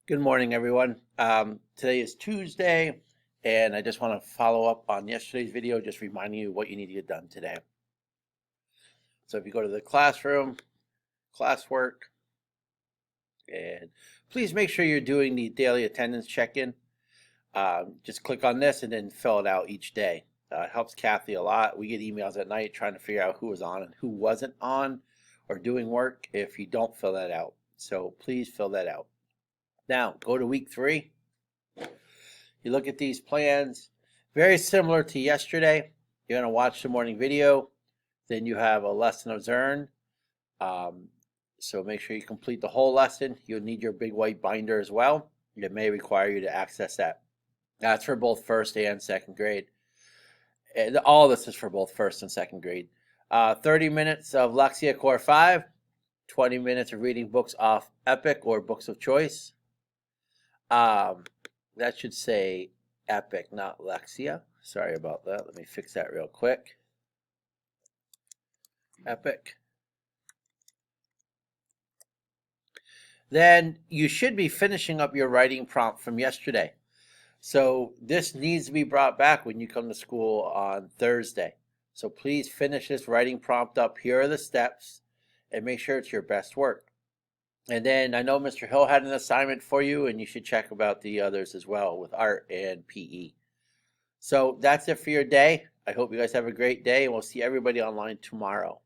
Good morning, everyone. Today is Tuesday, and I just want to follow up on yesterday's video, just reminding you what you need to get done today. So if you go to the classroom, classwork, and please make sure you're doing the daily attendance check-in. Just click on this and then fill it out each day. It helps Kathy a lot. We get emails at night trying to figure out who was on and who wasn't on or doing work if you don't fill that out. So please fill that out. Now, go to week 3. You look at these plans, very similar to yesterday. You're going to watch the morning video. Then you have a lesson observed. So make sure you complete the whole lesson. You'll need your big white binder as well. It may require you to access that. That's for both first and second grade. And all this is for both first and second grade. 30 minutes of Lexia Core 5. 20 minutes of reading books off Epic or books of choice. That should say Epic, not Lexia. Sorry about that. Let me fix that real quick. Epic. Then you should be finishing up your writing prompt from yesterday. So this needs to be brought back when you come to school on Thursday. So please finish this writing prompt up. Here are the steps, and make sure it's your best work. And then I know Mr. Hill had an assignment for you, and you should check about the others as well with art and PE. So that's it for your day. I hope you guys have a great day, and we'll see everybody online tomorrow.